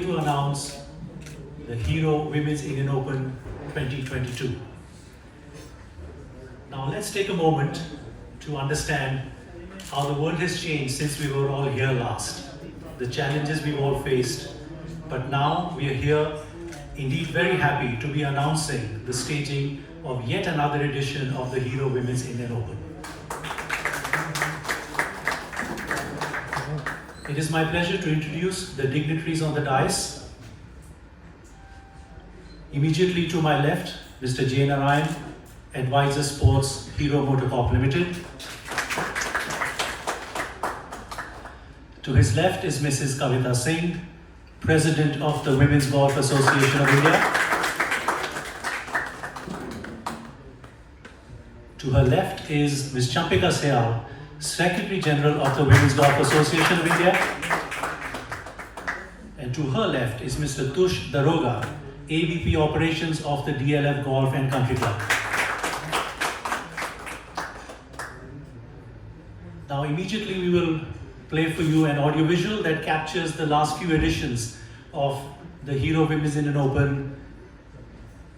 to announce the Hero Women's Indian Open 2022. Now let's take a moment to understand how the world has changed since we were all here last, the challenges we've all faced, but now we are here, indeed very happy to be announcing the staging of yet another edition of the Hero Women's Indian Open. It is my pleasure to introduce the dignitaries on the dais. Immediately to my left, Mr. J. Narayan, Advisor Sports, Hero MotoCorp Limited. To his left is Mrs. Kavita Singh, President of the Women's Golf Association of India. To her left is Ms. Champika Sayal, Secretary General of the Women's Golf Association of India. And to her left is Mr. Tush Daroga, AVP Operations of the DLF Golf and Country Club. Now immediately we will play for you an audiovisual that captures the last few editions of the Hero Women's Indian Open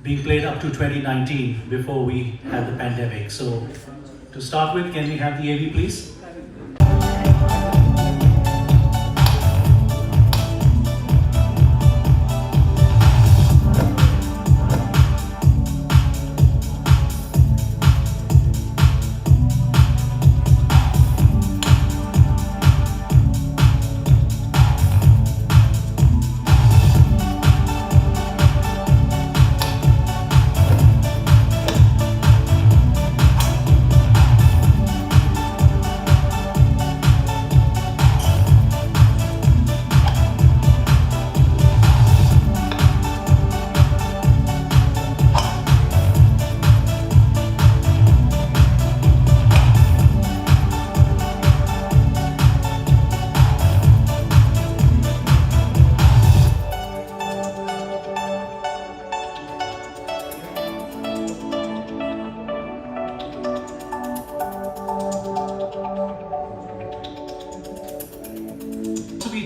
being played up to 2019 before we had the pandemic. So to start with, can we have the AV please?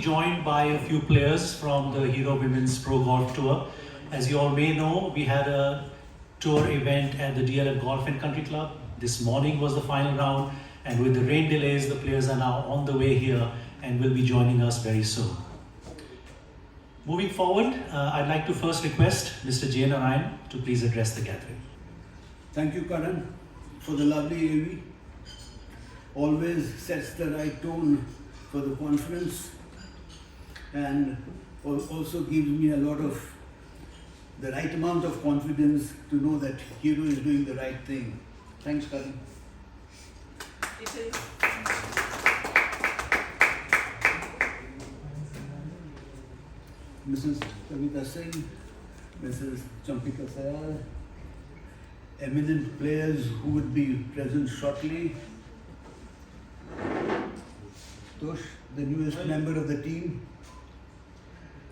Joined by a few players from the Hero Women's Pro Golf Tour. As you all may know, we had a tour event at the DLF Golf and Country Club. This morning was the final round, and with the rain delays, the players are now on the way here and will be joining us very soon. Moving forward, I'd like to first request Mr. J. Narayan to please address the gathering. Thank you, Karan, for the lovely AV. Always sets the right tone for the conference, and also gives me a lot of the right amount of confidence to know that Hero is doing the right thing. Thanks, Karan. Mrs. Kavita Singh, Mrs. Champika Sayal, eminent players who would be present shortly. Tush, the newest member of the team.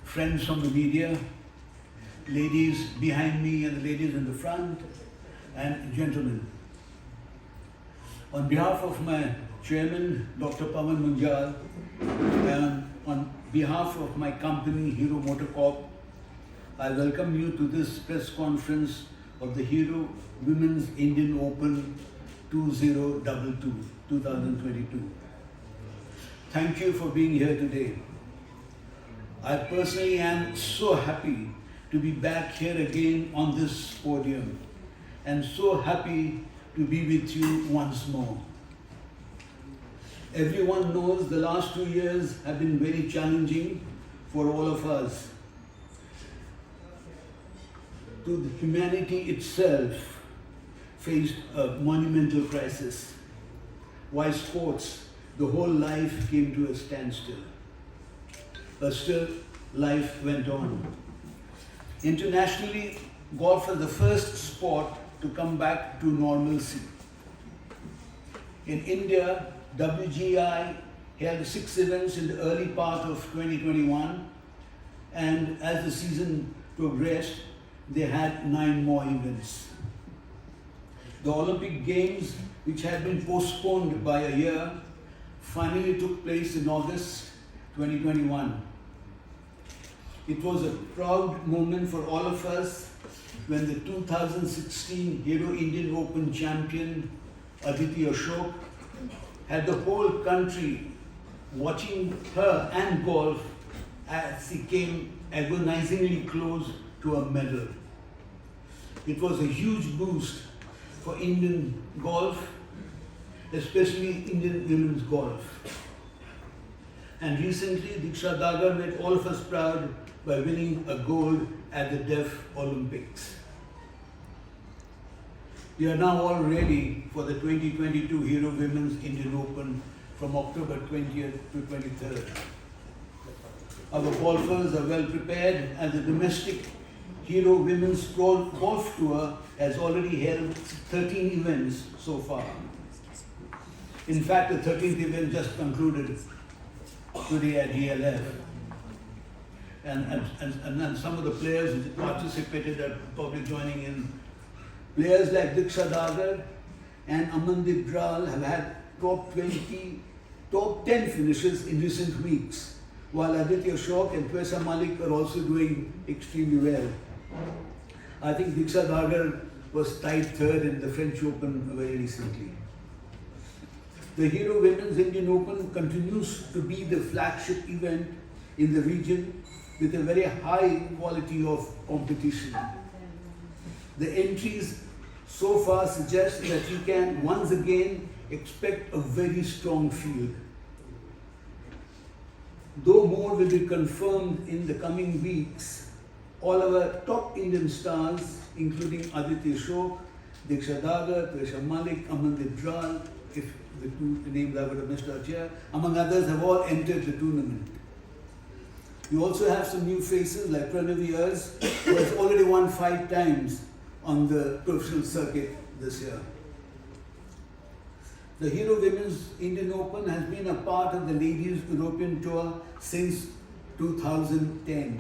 Friends from the media, ladies behind me and the ladies in the front, and gentlemen. On behalf of my chairman, Dr. Pawan Munjal, and on behalf of my company, Hero MotoCorp, I welcome you to this press conference of the Hero Women's Indian Open 2022. Thank you for being here today. I personally am so happy to be back here again on this podium, and so happy to be with you once more. Everyone knows the last 2 years have been very challenging for all of us. To the humanity itself faced a monumental crisis. Why sports? The whole life came to a standstill. But still, life went on. Internationally, golf was the first sport to come back to normalcy. In India, WGI held 6 events in the early part of 2021, and as the season progressed, they had 9 more events. The Olympic Games, which had been postponed by a year, finally took place in August 2021. It was a proud moment for all of us when the 2016 Hero Indian Open champion Aditi Ashok had the whole country watching her and golf as he came agonizingly close to a medal. It was a huge boost for Indian golf, especially Indian women's golf. And recently, Diksha Dagar made all of us proud by winning a gold at the Deaf Olympics. We are now all ready for the 2022 Hero Women's Indian Open from October 20th to 23rd. Our golfers are well prepared and the domestic Hero Women's Golf Tour has already held 13 events so far. In fact, the 13th event just concluded today at DLF. And some of the players who participated are probably joining in. Players like Diksha Dagar and Amandeep Jal have had top 10 finishes in recent weeks, while Aditi Ashok and Twesa Malik are also doing extremely well. I think Diksha Dagar was tied third in the French Open very recently. The Hero Women's Indian Open continues to be the flagship event in the region with a very high quality of competition. The entries so far suggest that we can once again expect a very strong field. Though more will be confirmed in the coming weeks, all our top Indian stars, including Aditi Ashok, Diksha Dagar, Twesa Malik, Amandeep Jal, if the two names I would have missed out here, among others, have all entered the tournament. We also have some new faces like Pranav Ayers, who has already won 5 times on the professional circuit this year. The Hero Women's Indian Open has been a part of the Ladies European Tour since 2010,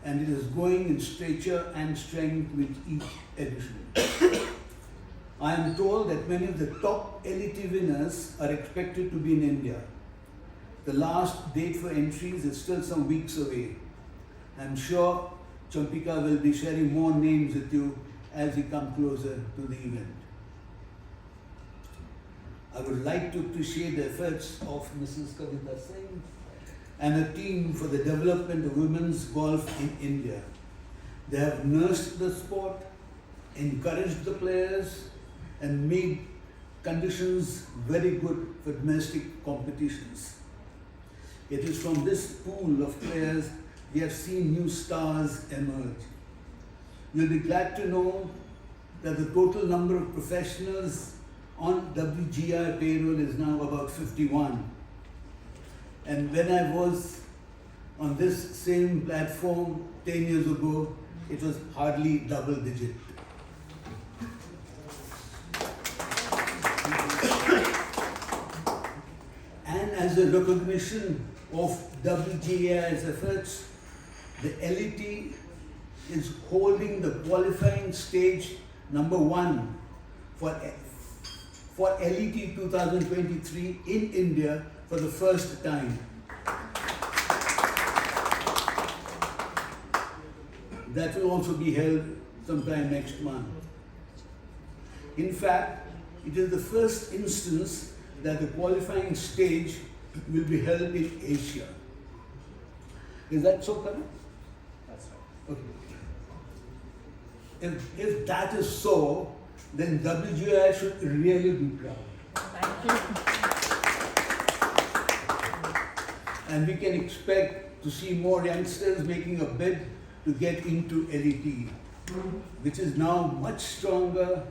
and it is going in stature and strength with each edition. I am told that many of the top elite winners are expected to be in India. The last date for entries is still some weeks away. I'm sure Champika will be sharing more names with you as we come closer to the event. I would like to appreciate the efforts of Mrs. Kavita Singh and her team for the development of women's golf in India. They have nursed the sport, encouraged the players, and made conditions very good for domestic competitions. It is from this pool of players we have seen new stars emerge. You'll be glad to know that the total number of professionals on WGI payroll is now about 51. And when I was on this same platform 10 years ago, it was hardly double digit. And as a recognition of WGAI's efforts, the LET is holding the qualifying stage number 1 for LET 2023 in India for the first time. That will also be held sometime next month. In fact, it is the first instance that the qualifying stage will be held in Asia. Is that so, Karan? That's right. Okay. If that is so, then WGI should really be proud. Thank you. And we can expect to see more youngsters making a bid to get into LET, which is now much stronger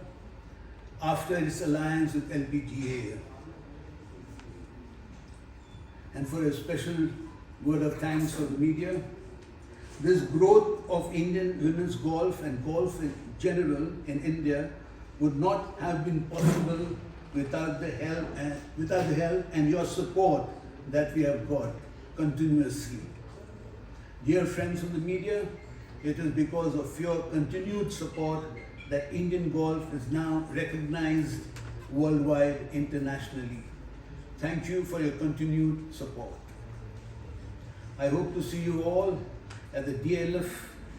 after its alliance with LPGA. And for a special word of thanks for the media, this growth of Indian women's golf and golf in general in India would not have been possible without the help and your support that we have got continuously. Dear friends of the media, it is because of your continued support that Indian golf is now recognized worldwide, internationally. Thank you for your continued support. I hope to see you all at the DLF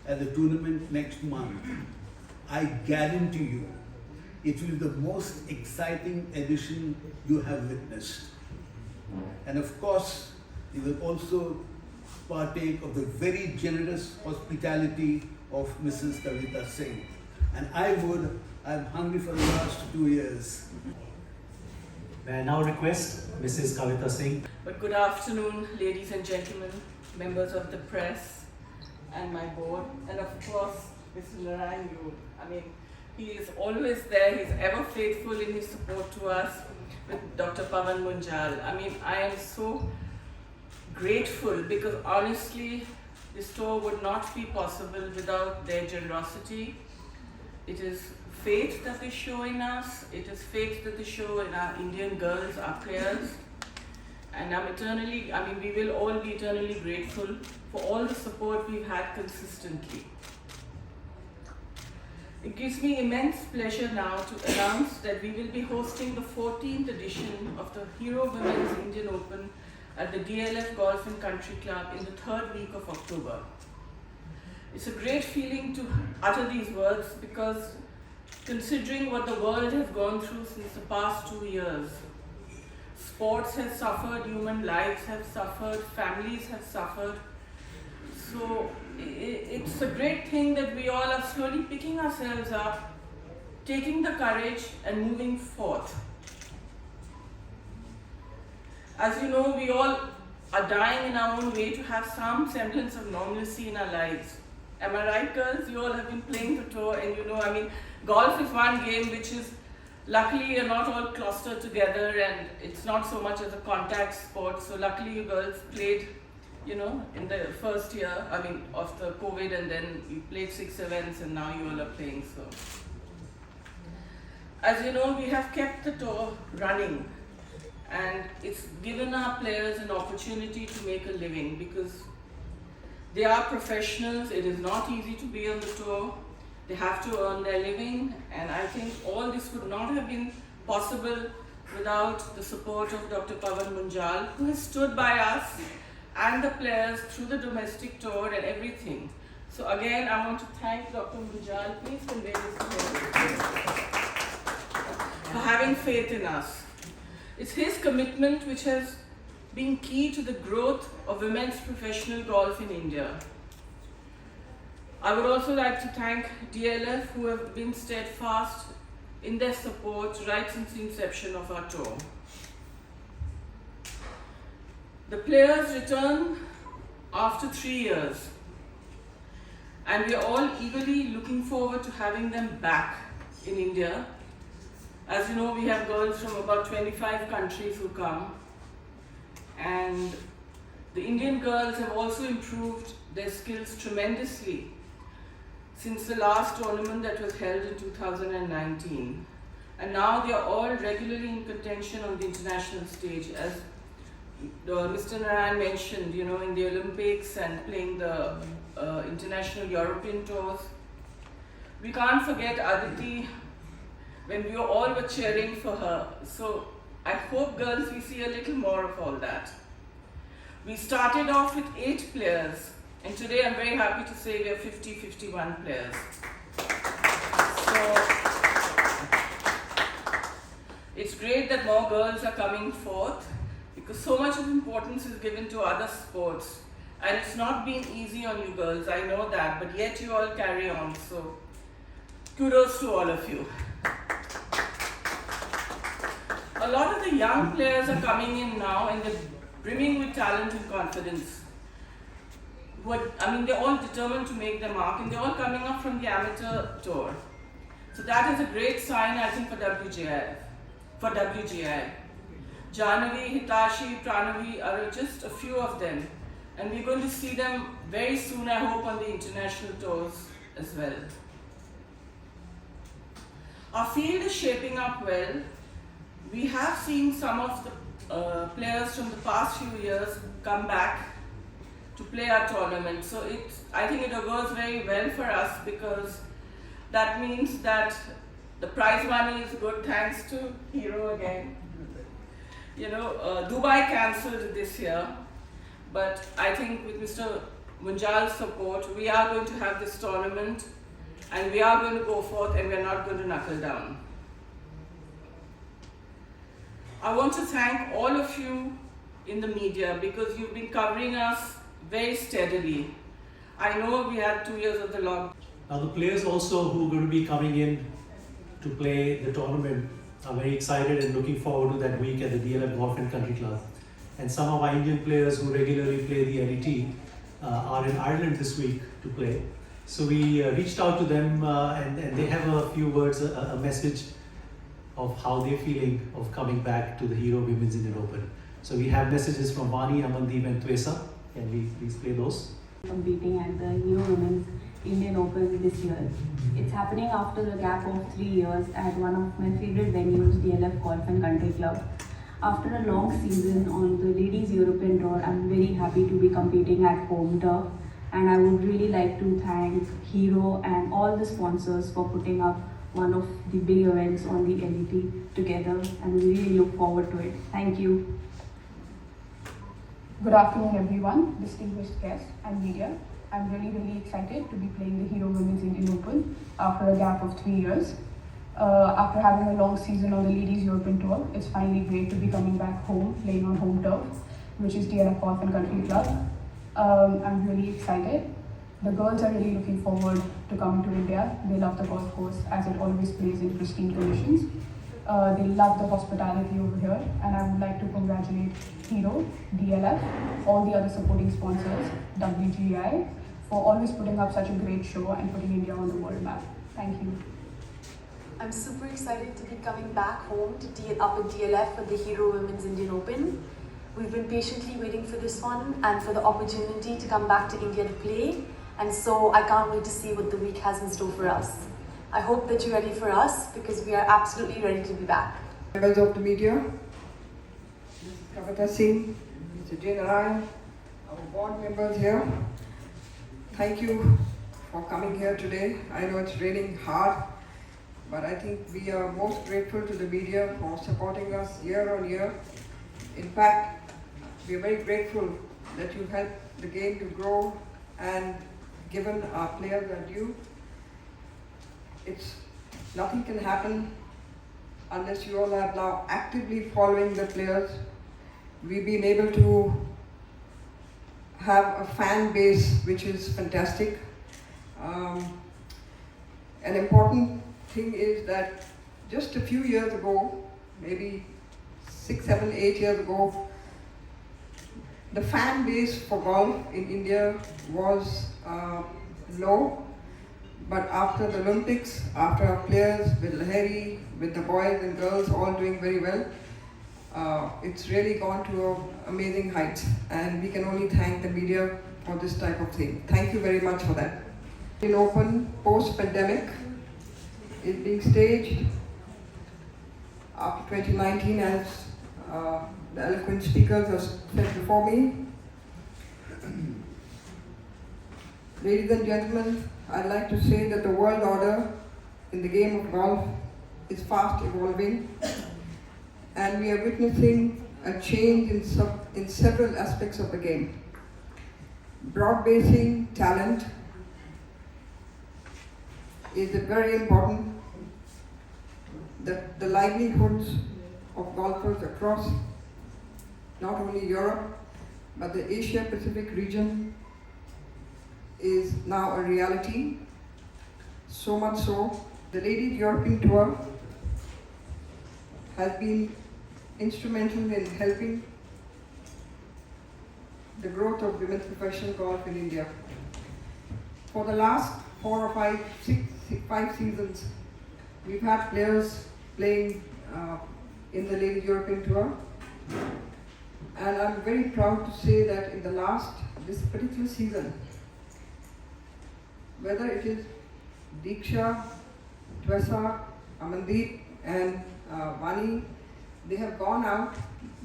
at the tournament next month, I guarantee you it will be the most exciting edition you have witnessed. And of course, you will also partake of the very generous hospitality of Mrs. Kavita Singh. And I'm hungry for the last 2 years. May I now request Mrs. Kavita Singh. But good afternoon, ladies and gentlemen, members of the press and my board, and of course, Mr. Narayan Yud. I mean, he is always there, he's ever faithful in his support to us with Dr. Pavan Munjal. I mean, I am so grateful because honestly, this tour would not be possible without their generosity. It is faith that they show in us, it is faith that they show in our Indian girls, our players. And we will all be eternally grateful for all the support we've had consistently. It gives me immense pleasure now to announce that we will be hosting the 14th edition of the Hero Women's Indian Open at the DLF Golf and Country Club in the 3rd week of October. It's a great feeling to utter these words because considering what the world has gone through since the past 2 years, sports has suffered, human lives have suffered, families have suffered. So it's a great thing that we all are slowly picking ourselves up, taking the courage and moving forth. As you know, we all are dying in our own way to have some semblance of normalcy in our lives. Am I right, girls? You all have been playing the tour and you know, I mean, golf is one game which is luckily you're not all clustered together and it's not so much as a contact sport. So luckily you girls played, you know, in the first year, of the COVID, and then you played 6 events and now you all are playing. So, as you know, we have kept the tour running and it's given our players an opportunity to make a living because they are professionals. It is not easy to be on the tour. They have to earn their living, and I think all this would not have been possible without the support of Dr. Pavan Munjal, who has stood by us and the players through the domestic tour and everything. So again, I want to thank Dr. Munjal. Please convey this to him for having faith in us. It's his commitment which has been key to the growth of women's professional golf in India. I would also like to thank DLF, who have been steadfast in their support right since the inception of our tour. The players return after 3 years, and we are all eagerly looking forward to having them back in India. As you know, we have girls from about 25 countries who come, and the Indian girls have also improved their skills tremendously since the last tournament that was held in 2019. And now they are all regularly in contention on the international stage, as Mr. Narayan mentioned, you know, in the Olympics and playing the international European tours. We can't forget Aditi when we all were cheering for her. So I hope, girls, we see a little more of all that. We started off with 8 players, and today I'm very happy to say we have 51 players. So it's great that more girls are coming forth because so much of importance is given to other sports. And it's not been easy on you girls, I know that, but yet you all carry on. So kudos to all of you. A lot of the young players are coming in now and they're brimming with talent and confidence. They're all determined to make their mark and they're all coming up from the amateur tour. So that is a great sign, I think, for WGI. Jahnavi, Hitashi, Pranavi are just a few of them. And we're going to see them very soon, I hope, on the international tours as well. Our field is shaping up well. We have seen some of the players from the past few years come back to play our tournament. So I think it goes very well for us because that means that the prize money is good, thanks to Hero again. You know, Dubai cancelled this year, but I think with Mr. Munjal's support, we are going to have this tournament and we are going to go forth and we are not going to knuckle down. I want to thank all of you in the media because you've been covering us very steadily. I know we had 2 years of the lockdown. Now the players also who are going to be coming in to play the tournament are very excited and looking forward to that week at the DLF Golf and Country Club. And some of our Indian players who regularly play the LET are in Ireland this week to play. So we reached out to them and they have a few words, a message of how they're feeling of coming back to the Hero Women's Indian Open. So we have messages from Vani, Amandeep and Twesa. Can we please play those? Competing at the Hero Women's Indian Open this year. It's happening after a gap of 3 years at one of my favorite venues, DLF Golf and Country Club. After a long season on the Ladies European Tour, I'm very happy to be competing at home turf, and I would really like to thank Hero and all the sponsors for putting up one of the big events on the LET together, and we really look forward to it. Thank you. Good afternoon, everyone, distinguished guests and media. I'm really excited to be playing the Hero Women's Indian Open after a gap of 3 years. After having a long season on the Ladies European Tour, it's finally great to be coming back home, playing on home turf, which is DLF Golf and Country Club. I'm really excited. The girls are really looking forward to coming to India. They love the golf course as it always plays in pristine conditions. They love the hospitality over here, and I would like to congratulate Hero, DLF, all the other supporting sponsors, WGI, for always putting up such a great show and putting India on the world map. Thank you. I'm super excited to be coming back home to up at DLF for the Hero Women's Indian Open. We've been patiently waiting for this one and for the opportunity to come back to India to play, and so I can't wait to see what the week has in store for us. I hope that you're ready for us because we are absolutely ready to be back. Members of the media, Kavita Singh, Mr. Jay Narayan, our board members here, thank you for coming here today. I know it's raining hard, but I think we are most grateful to the media for supporting us year on year. In fact, we are very grateful that you helped the game to grow and given our players their due. Nothing can happen unless you all are now actively following the players. We've been able to have a fan base which is fantastic. An important thing is that just a few years ago, maybe 6, 7, 8 years ago, the fan base for golf in India was low. But after the Olympics, after our players with Lahiri, with the boys and girls all doing very well, it's really gone to amazing heights, and we can only thank the media for this type of thing. Thank you very much for that. In Open post-pandemic is being staged after 2019, as the eloquent speakers have said before me. Ladies and gentlemen, I'd like to say that the world order in the game of golf is fast evolving, and we are witnessing a change in several aspects of the game. Broad-basing talent is very important. The livelihoods of golfers across not only Europe but the Asia Pacific region is now a reality. So much so, the Ladies European Tour has been instrumental in helping the growth of women's professional golf in India. For the last 4 or 5 seasons, we've had players playing in the Ladies European Tour, and I'm very proud to say that in this particular season, whether it is Diksha, Twesa, Amandeep and Vani, they have gone out.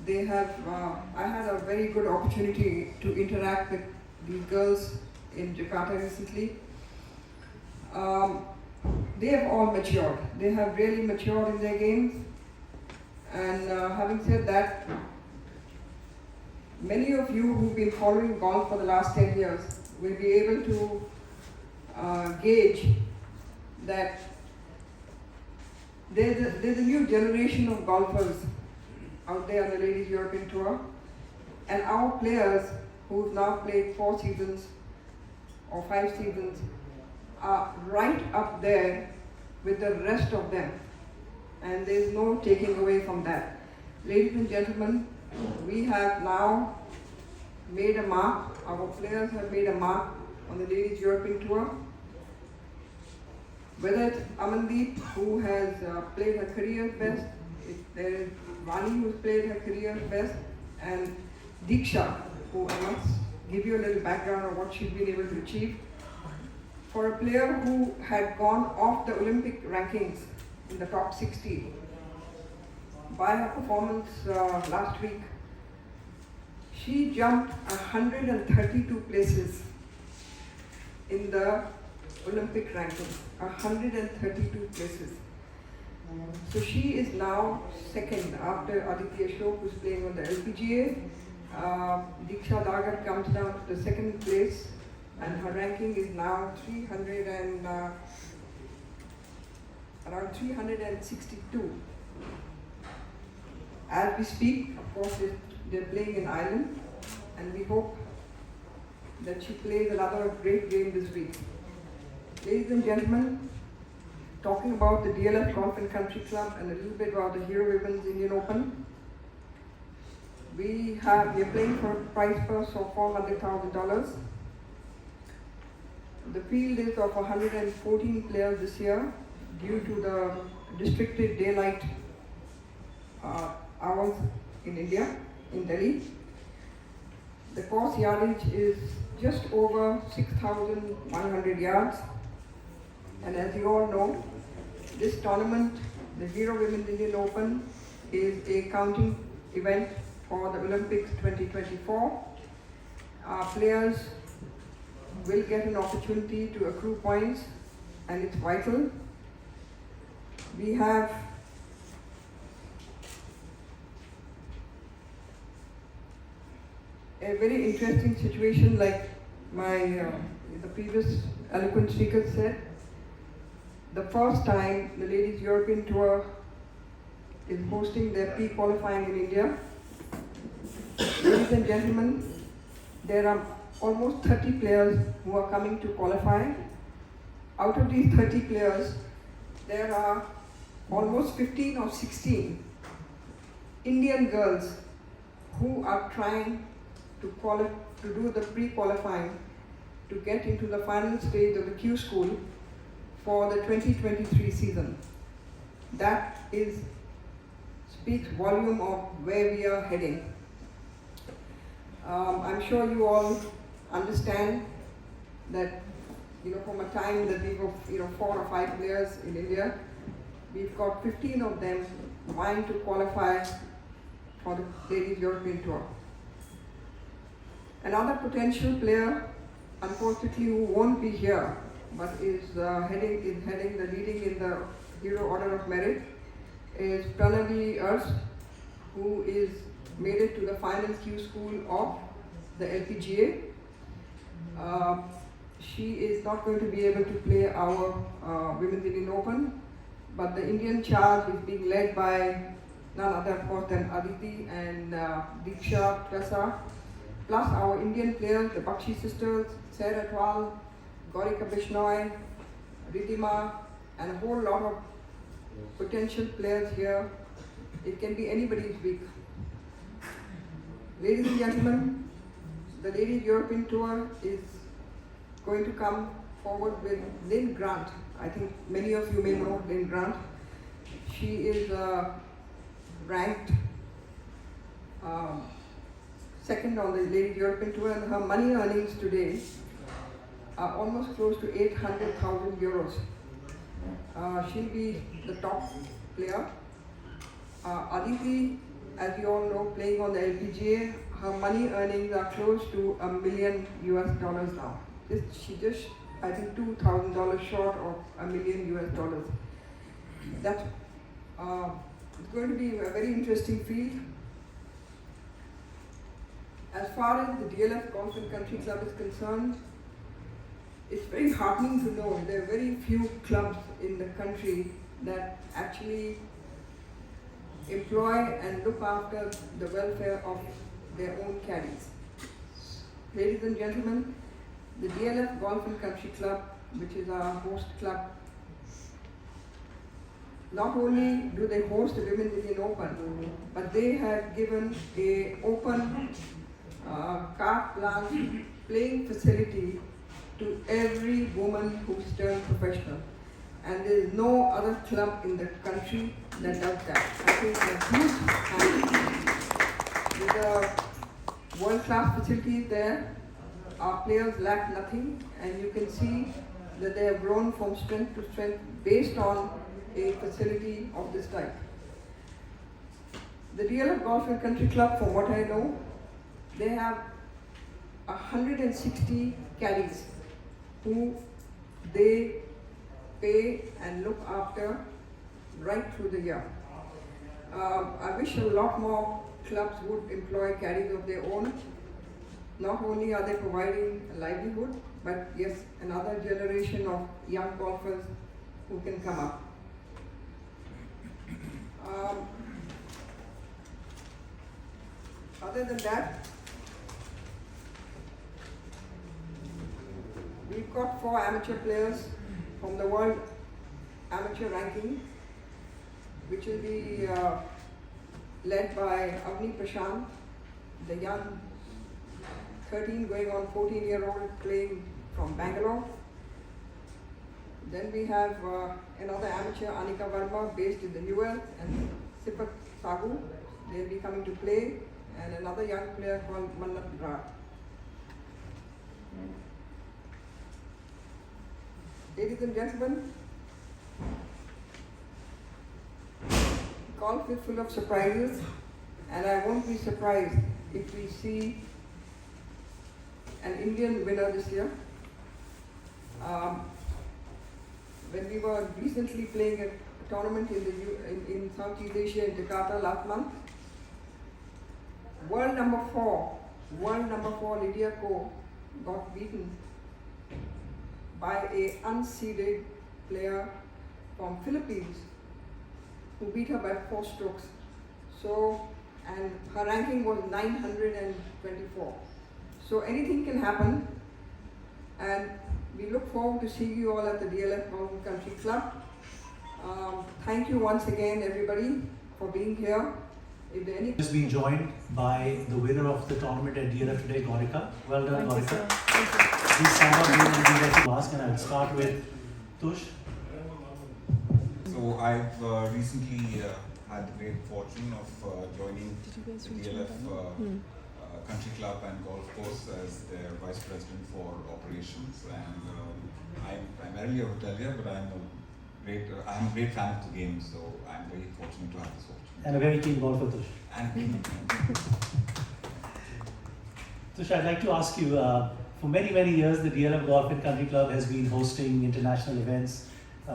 I had a very good opportunity to interact with these girls in Jakarta recently. They have all matured. They have really matured in their games. And having said that, many of you who've been following golf for the last 10 years will be able to gauge that there's a new generation of golfers out there on the Ladies European Tour, and our players who've now played 4 seasons or 5 seasons are right up there with the rest of them, and there's no taking away from that. Ladies and gentlemen, we have now made a mark, our players have made a mark on the Ladies European Tour. Whether it's Amandeep, who has played her career's best, there is Vani, who's played her career's best, and Diksha, who I must give you a little background on what she's been able to achieve. For a player who had gone off the Olympic rankings in the top 60 by her performance last week, she jumped 132 places in the Olympic rankings, 132 places. So she is now second after Aditi Ashok, who's playing on the LPGA. Diksha Dagar comes down to the second place, and her ranking is now around 362. As we speak, of course, they're playing in Ireland, and we hope that she plays another great game this week. Ladies and gentlemen, talking about the DLF Golf and Country Club and a little bit about the Hero Women's Indian Open, we are playing for a prize purse of $400,000. The field is of 114 players this year due to the restricted daylight hours in India, in Delhi. The course yardage is just over 6,100 yards. And as you all know, this tournament, the Hero Women's Indian Open, is a counting event for the Olympics 2024. Our players will get an opportunity to accrue points, and it's vital. We have a very interesting situation, like the previous eloquent speaker said. The first time the Ladies European Tour is hosting their pre-qualifying in India. Ladies and gentlemen, there are almost 30 players who are coming to qualify. Out of these 30 players, there are almost 15 or 16 Indian girls who are trying to do the pre-qualifying to get into the final stage of the Q School for the 2023 season. That speaks volume of where we are heading. I'm sure you all understand that, from a time that we were 4 or 5 players in India, we've got 15 of them vying to qualify for the Ladies European Tour. Another potential player, unfortunately, who won't be here, but is leading in the Hero Order of Merit, is Pranavi Urs, who is made it to the final Q School of the LPGA. She is not going to be able to play our Women's Indian Open, but the Indian charge is being led by none other, of course, than Aditi and Diksha, Tressa, plus our Indian players, the Bakshi sisters, Sarah Twal, Gaurika Bishnoi, Ridhima, and a whole lot of potential players here. It can be anybody's week. Ladies and gentlemen, the Ladies European Tour is going to come forward with Lynn Grant. I think many of you may know Lynn Grant. She is ranked second on the Ladies European Tour, and her money earnings today are almost close to 800,000 euros. She'll be the top player. Aditi, as you all know, playing on the LPGA, her money earnings are close to $1 million now. She just, I think, $2,000 short of $1 million. That's it's going to be a very interesting field. As far as the DLF Golf and Country Club is concerned, it's very heartening to know there are very few clubs in the country that actually employ and look after the welfare of their own caddies. Ladies and gentlemen, the DLF Golf and Country Club, which is our host club, not only do they host the Women's Indian Open, but they have given a open carte blanche playing facility to every woman who's turned professional. And there is no other club in the country that does that. I think it's a huge with the world-class facilities there, our players lack nothing, and you can see that they have grown from strength to strength based on a facility of this type. The DLF Golf and Country Club, from what I know, they have 160 caddies who they pay and look after right through the year. I wish a lot more clubs would employ caddies of their own. Not only are they providing a livelihood, but yes, another generation of young golfers who can come up. Other than that, we've got 4 amateur players from the World Amateur Ranking, which will be led by Avni Prashant, the young 13 going on 14-year-old playing from Bangalore. Then we have another amateur, Anika Verma, based in the UL, and Sipak Sagu, they'll be coming to play, and another young player called Mannat Brar. Ladies and gentlemen, golf is full of surprises, and I won't be surprised if we see an Indian winner this year. When we were recently playing a tournament in Southeast Asia in Jakarta last month, world number 4, Lydia Ko, got beaten by an unseeded player from Philippines who beat her by 4 strokes. So, and her ranking was 924. So anything can happen, and we look forward to seeing you all at the DLF Golf and Country Club. Thank you once again, everybody, for being here. If there are any Has been joined by the winner of the tournament at DLF today, Gaurika. Well done, Gaurika. Please stand up and be ready to ask, and I'll start with Tush. So I've recently had the great fortune of joining the DLF Country Club and Golf Course as their Vice President for Operations, and I'm primarily a hotelier, but I'm a great fan of the game, so I'm very fortunate to have this opportunity. And a very keen golfer, Tush. And Tush, I'd like to ask you, for many, many years, the DLF Golf and Country Club has been hosting international events,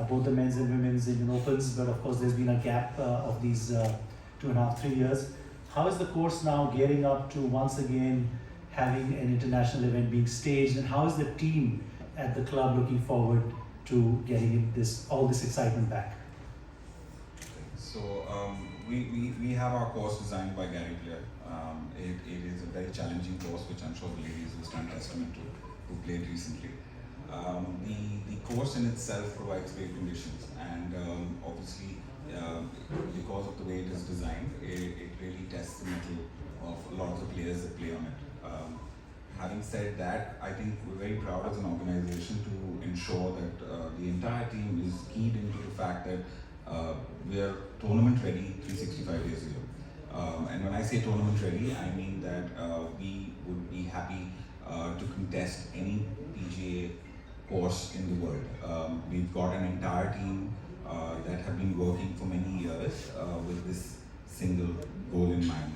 both the men's and women's Indian Opens, but of course there's been a gap of these 2.5, 3 years. How is the course now gearing up to once again having an international event being staged, and how is the team at the club looking forward to getting all this excitement back? so we have our course designed by Gary Blair. It is a very challenging course, which I'm sure the ladies will stand testament to, who played recently. The course in itself provides great conditions, and obviously because of the way it is designed, it really tests the mettle of a lot of the players that play on it. Having said that, I think we're very proud as an organization to ensure that the entire team is keyed into the fact that we are tournament ready 365 days a year. And when I say tournament ready, I mean that we would be happy to contest any PGA course in the world. We've got an entire team that have been working for many years with this single goal in mind.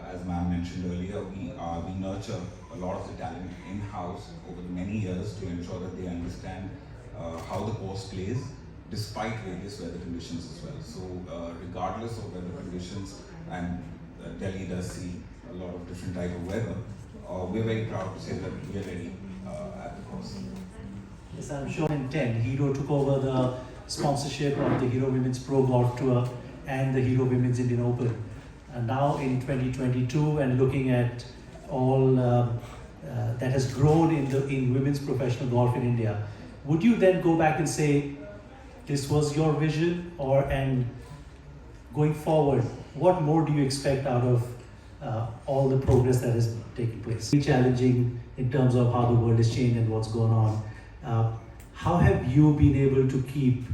As ma'am mentioned earlier, we nurture a lot of the talent in-house over many years to ensure that they understand how the course plays, despite various weather conditions as well. So regardless of weather conditions, and Delhi does see a lot of different type of weather, we're very proud to say that we are ready at the course. Yes, I'm sure in 10, Hero took over the sponsorship of the Hero Women's Pro Golf Tour and the Hero Women's Indian Open. And now in 2022, and looking at all that has grown in women's professional golf in India, would you then go back and say this was your vision, and going forward, what more do you expect out of all the progress that has taken place? Challenging in terms of how the world has changed and what's going on. How have you been able to keep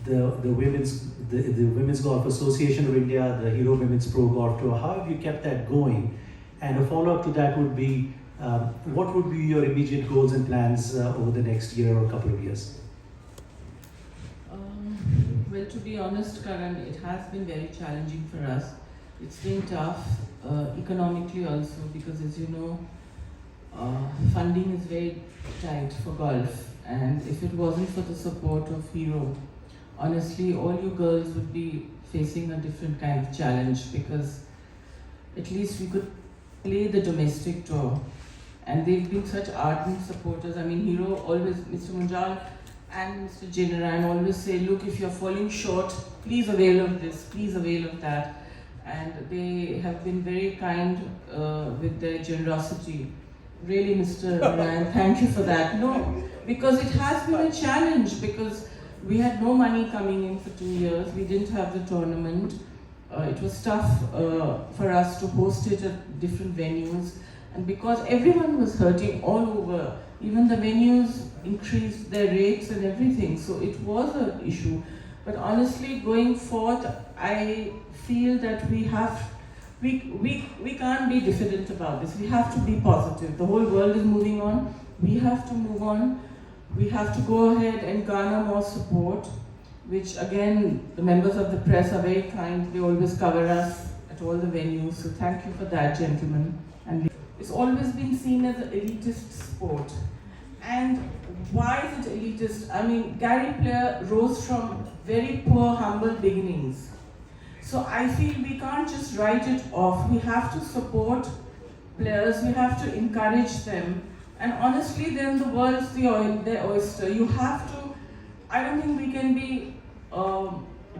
the Women's Golf Association of India, the Hero Women's Pro Golf Tour? How have you kept that going? And a follow-up to that would be, what would be your immediate goals and plans over the next year or couple of years? Well, to be honest, Karan, it has been very challenging for us. It's been tough economically also, because as you know, funding is very tight for golf, and if it wasn't for the support of Hero, honestly, all you girls would be facing a different kind of challenge, because at least we could play the domestic tour, and they've been such ardent supporters. I mean, Hero always, Mr. Munjal and Mr. Jinaran always say, look, if you're falling short, please avail of this, please avail of that. And they have been very kind with their generosity. Really, Mr. Ryan, thank you for that. No, because it has been a challenge, because we had no money coming in for 2 years. We didn't have the tournament. It was tough for us to host it at different venues. And because everyone was hurting all over, even the venues increased their rates and everything. So it was an issue. But honestly, going forth, I feel that we can't be diffident about this. We have to be positive. The whole world is moving on. We have to move on. We have to go ahead and garner more support, which again, the members of the press are very kind. They always cover us at all the venues. So thank you for that, gentlemen. And it's always been seen as an elitist sport. And why is it elitist? I mean, Gary Player rose from very poor, humble beginnings. So I feel we can't just write it off. We have to support players, we have to encourage them. And honestly, then the world's their oyster. You have to, I don't think we can be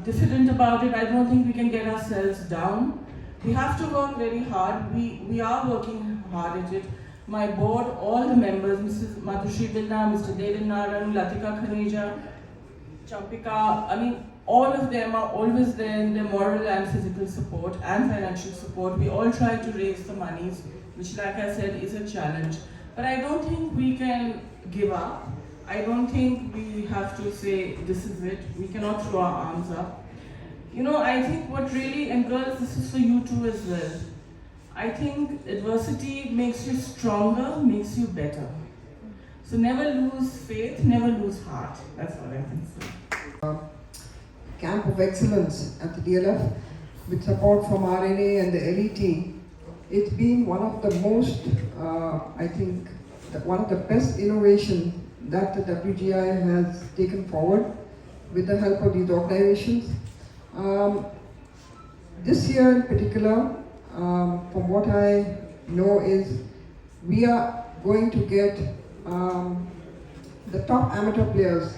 diffident about it. I don't think we can get ourselves down. We have to work very hard. We are working hard at it. My board, all the members, Mrs. Madhushri Bilna, Mr. Devin Naran, Latika Khaneja, Champika, I mean, all of them are always there in their moral and physical support and financial support. We all try to raise the monies, which, like I said, is a challenge. But I don't think we can give up. I don't think we have to say, this is it. We cannot throw our arms up. You know, I think what really, and girls, this is for you too as well. I think adversity makes you stronger, makes you better. So never lose faith, never lose heart. That's what I can say. Camp of Excellence at the DLF, with support from RNA and the LET. It's been one of the most, I think, one of the best innovation that the WGI has taken forward with the help of these organizations. This year in particular, from what I know is, we are going to get the top amateur players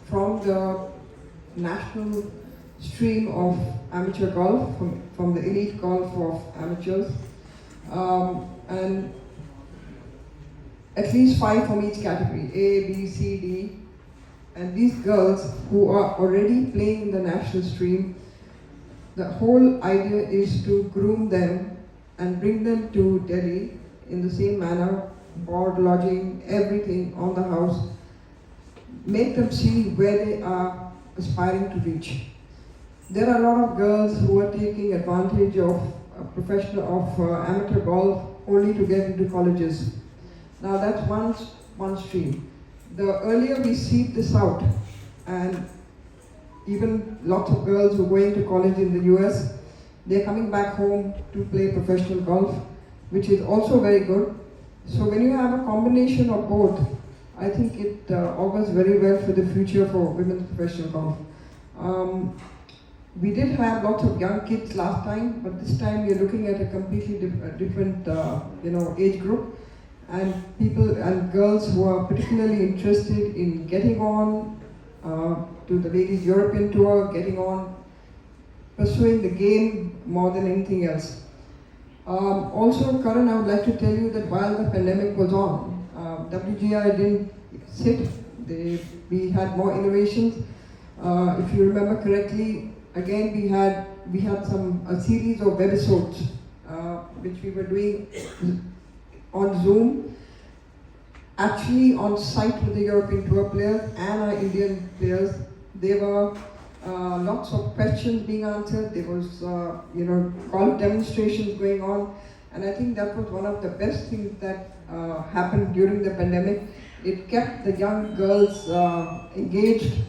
from the national stream of amateur golf, from the elite golf of amateurs, and at least 5 from each category, A, B, C, D. And these girls who are already playing in the national stream, the whole idea is to groom them and bring them to Delhi in the same manner, board, lodging, everything on the house, make them see where they are aspiring to reach. There are a lot of girls who are taking advantage of amateur golf only to get into colleges. Now that's one stream. The earlier we seed this out, and even lots of girls who are going to college in the US, they're coming back home to play professional golf, which is also very good. So when you have a combination of both, I think it augurs very well for the future for women's professional golf. We did have lots of young kids last time, but this time we're looking at a completely different age group. and people and girls who are particularly interested in getting on to the Ladies European Tour, getting on, pursuing the game more than anything else. Also, Karan, I would like to tell you that while the pandemic was on, WGI didn't sit. We had more innovations. If you remember correctly, again we had a series of webisodes which we were doing on Zoom, actually on site with the European Tour players and our Indian players. There were lots of questions being answered. There was, golf demonstrations going on, and I think that was one of the best things that happened during the pandemic. It kept the young girls engaged,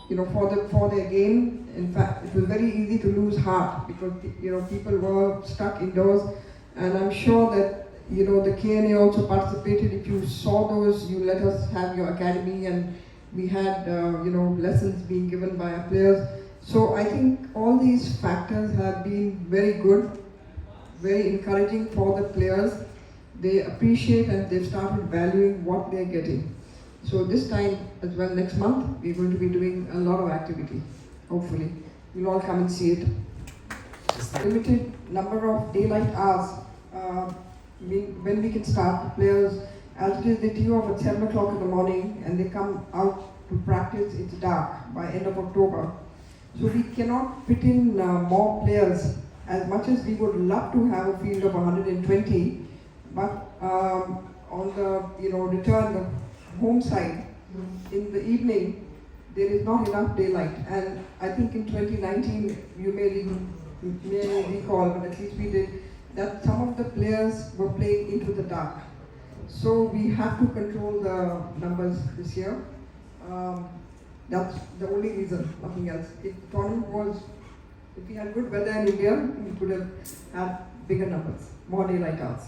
for their game. In fact, it was very easy to lose heart because people were stuck indoors, and I'm sure that the KNA also participated. If you saw those, you let us have your academy, and we had lessons being given by our players. So I think all these factors have been very good, very encouraging for the players. They appreciate and they've started valuing what they're getting. So this time as well, next month, we're going to be doing a lot of activity. Hopefully, you'll all come and see it. Limited number of daylight hours. When we can start, the players, as it is, they tee off at 7 o'clock in the morning and they come out to practice, it's dark by end of October. So we cannot fit in more players. As much as we would love to have a field of 120, but on the return, the home side, in the evening, there is not enough daylight. And I think in 2019, you may recall, but at least we did, that some of the players were playing into the dark. So we have to control the numbers this year. That's the only reason, nothing else. If we had good weather in India, we could have had bigger numbers, more daylight hours.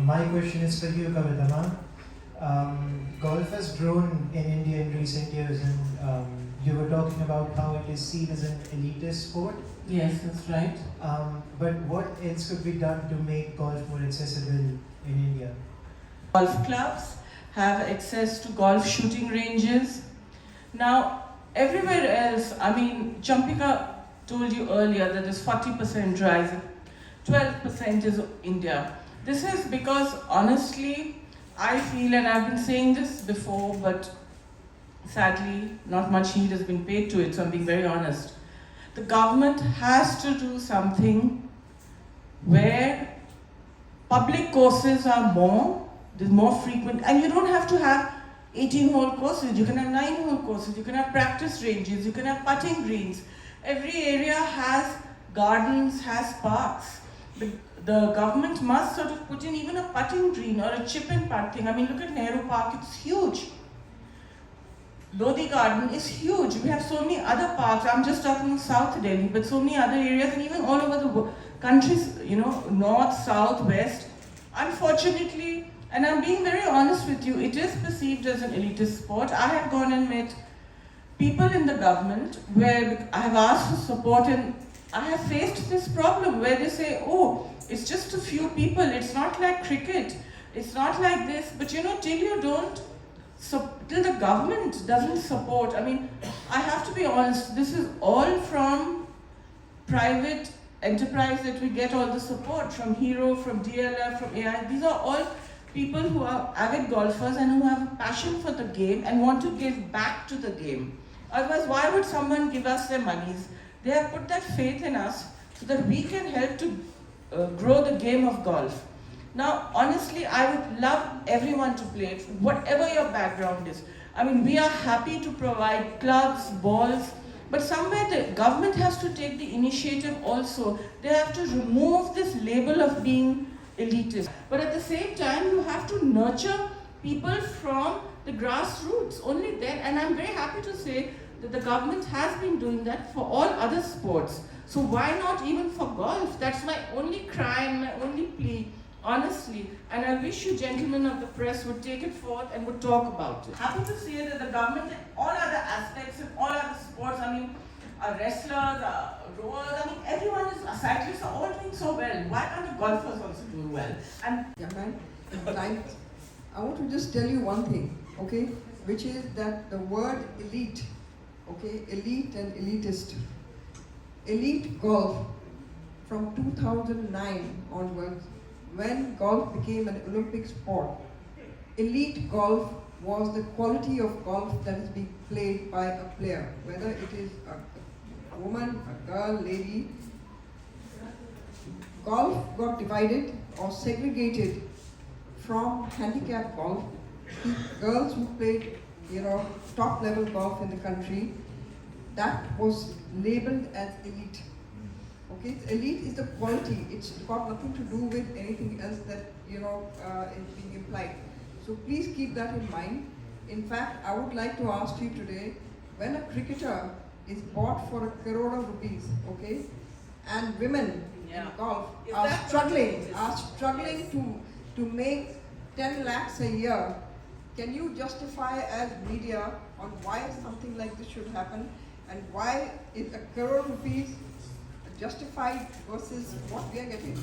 My question is for you, Kavita. Golf has grown in India in recent years, and you were talking about how it is seen as an elitist sport. Yes, that's right. But what else could be done to make golf more accessible in India? Golf clubs have access to golf shooting ranges. Now, everywhere else, Champika told you earlier that there's 40% drive, 12% is India. This is because, honestly, I feel, and I've been saying this before, but sadly, not much heed has been paid to it, so I'm being very honest. The government has to do something where public courses are there's more frequent, and you don't have to have 18-hole courses. You can have 9-hole courses, you can have practice ranges, you can have putting greens. Every area has gardens, has parks. The government must sort of put in even a putting green or a chip and putt thing. Look at Nehru Park, it's huge. Lodi Garden is huge. We have so many other parks. I'm just talking of South Delhi, but so many other areas, and even all over the countries, north, south, west. Unfortunately, and I'm being very honest with you, it is perceived as an elitist sport. I have gone and met people in the government where I have asked for support, and I have faced this problem where they say, oh, it's just a few people, it's not like cricket, it's not like this, but till the government doesn't support, I have to be honest, this is all from private enterprise that we get all the support, from Hero, from DLF, from AI. These are all people who are avid golfers and who have a passion for the game and want to give back to the game. Otherwise, why would someone give us their monies? They have put that faith in us so that we can help to grow the game of golf. Now, honestly, I would love everyone to play it, whatever your background is. We are happy to provide clubs, balls, but somewhere the government has to take the initiative also. They have to remove this label of being elitist. But at the same time, you have to nurture people from the grassroots. Only then, and I'm very happy to say that the government has been doing that for all other sports. So why not even for golf? That's my only cry and my only plea, honestly. And I wish you gentlemen of the press would take it forth and would talk about it. Happy to say that the government in all other aspects, in all other sports, wrestlers, rowers, everyone is, cyclists are all doing so well. Why can't the golfers also do well? And Yeah, man. I want to just tell you one thing, okay, which is that the word elite, okay, elite and elitist, elite golf from 2009 onwards, when golf became an Olympic sport, elite golf was the quality of golf that is being played by a player, whether it is a woman, a girl, lady. Golf got divided or segregated from handicap golf. The girls who played, top level golf in the country, that was labeled as elite. Okay, elite is the quality. It's got nothing to do with anything else that is being implied. So please keep that in mind. In fact, I would like to ask you today, when a cricketer is bought for 1 crore rupees, okay, and women in golf are struggling to make 10 lakhs a year, can you justify as media on why something like this should happen, and why is 1 crore rupees justified versus what we are getting?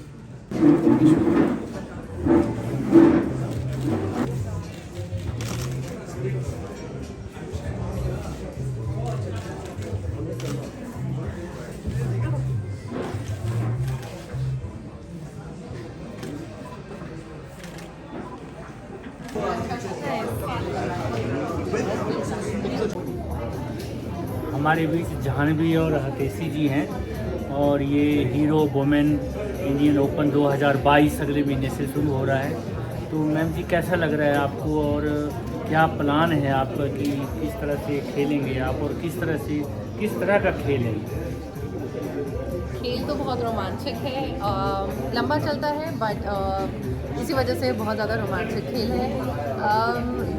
हमारे बीच जाह्नवी और हतेशी जी हैं और ये hero women Indian open 2022 अगले महीने से शुरू हो रहा है। तो मैम जी कैसा लग रहा है आपको और क्या प्लान है आपका कि किस तरह से खेलेंगे आप और किस तरह का खेल है? खेल तो बहुत रोमांचक है, लंबा चलता है बट इसी वजह से बहुत ज़्यादा रोमांचक खेल है।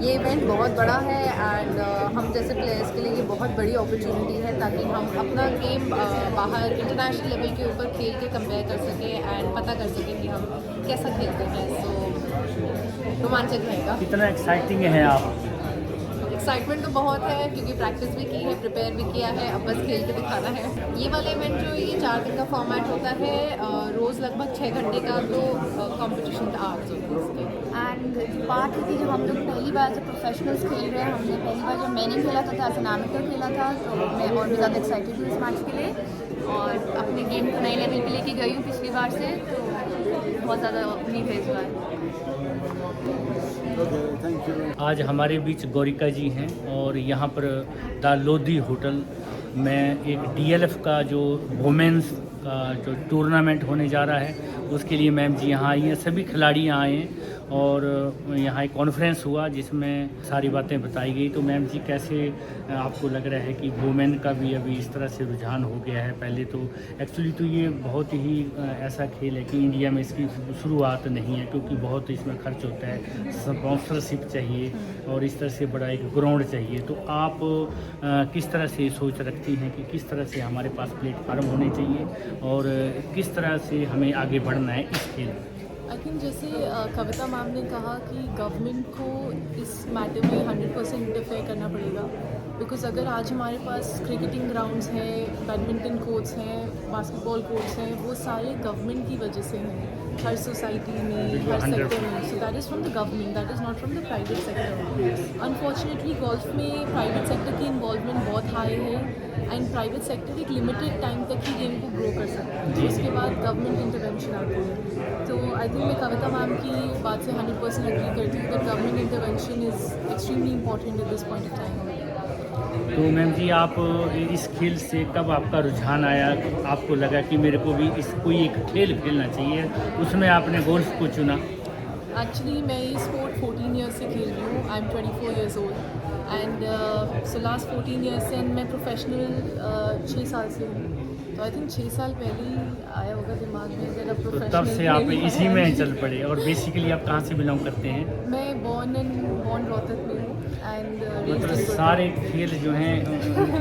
ये इवेंट बहुत बड़ा है एंड हम जैसे प्लेयर्स के लिए ये बहुत बड़ी अपॉर्चुनिटी है ताकि हम अपना गेम बाहर इंटरनेशनल लेवल के ऊपर खेल के कंपेयर कर सकें एंड पता कर सकें कि हम कैसा खेलते हैं। सो रोमांचक रहेगा। कितना एक्साइटिंग है आप? एक्साइटमेंट तो बहुत है क्योंकि प्रैक्टिस भी की है, प्रिपेयर भी किया है, अब बस खेल के दिखाना है। ये वाला इवेंट जो ये 4 दिन का फॉर्मेट होता है, रोज़ लगभग 6 घंटे का, तो कंपटीशन था 8 होते हैं। एंड बात थी जब हम लोग पहली बार जब प्रोफेशनल्स खेल रहे हैं, हमने पहली बार जब मैंने खेला था एज एन एमेटर खेला था, तो मैं और भी ज़्यादा एक्साइटेड हूँ इस मैच के लिए और अपने गेम को नए लेवल पे लेके गई हूँ पिछली बार से, तो बहुत ज़्यादा उम्मीद है इस बार। आज हमारे बीच गौरिका जी हैं और यहाँ पर द लोधी होटल में एक DLF का जो वुमेन्स का जो टूर्नामेंट होने जा रहा है उसके लिए मैम जी यहाँ आई हैं। सभी खिलाड़ी यहाँ आए हैं और यहाँ एक कॉन्फ्रेंस हुआ जिसमें सारी बातें बताई गई। तो मैम जी कैसे आपको लग रहा है कि वुमेन का भी अभी इस तरह से रुझान हो गया है? पहले तो एक्चुअली तो ये बहुत ही ऐसा खेल है कि इंडिया में इसकी शुरुआत नहीं है क्योंकि बहुत इसमें खर्च होता है, स्पॉन्सरशिप चाहिए और इस तरह से बड़ा एक ग्राउंड चाहिए। तो आप किस तरह से सोच रखती हैं कि किस तरह से हमारे पास प्लेटफार्म होने चाहिए और किस तरह से हमें आगे बढ़ना है इस खेल में? आई थिंक जैसे कविता मैम ने कहा कि गवर्नमेंट को इस मैटर में 100% इंटरफेयर करना पड़ेगा, बिकॉज अगर आज हमारे पास क्रिकेटिंग ग्राउंड्स हैं, बैडमिंटन कोर्ट्स हैं, बास्केटबॉल कोर्ट्स हैं, वो सारे गवर्नमेंट की वजह से हैं, हर सोसाइटी में, हर सेक्टर में। So that is from the government, that is not from the private sector. Unfortunately golf में प्राइवेट सेक्टर की इन्वॉल्वमेंट बहुत हाई है एंड प्राइवेट सेक्टर एक लिमिटेड टाइम तक ही गेम को ग्रो कर सकता है, उसके बाद गवर्नमेंट इंटरवेंशन आती है। तो आई थिंक मैं कविता मैम की बात से 100% एग्री करती हूँ that government intervention is extremely important at this point of time. तो मैम जी आप इस खेल से कब आपका रुझान आया, आपको लगा कि मेरे को भी कोई एक खेल खेलना चाहिए, उसमें आपने गोल्फ को चुना? एक्चुअली मैं ये स्पोर्ट 14 ईयर्स से खेल रही हूँ। I am 24 years old and so last 14 years से मैं प्रोफेशनल 6 साल से हूँ। तो आई थिंक 6 साल पहले ही आया होगा दिमाग में जरा प्रोफेशनल। तो तब से आप इसी में चल पड़े। और बेसिकली आप कहाँ से बिलोंग करते हैं? मैं बॉर्न रोहतक में हूँ एंड मतलब सारे खेल जो हैं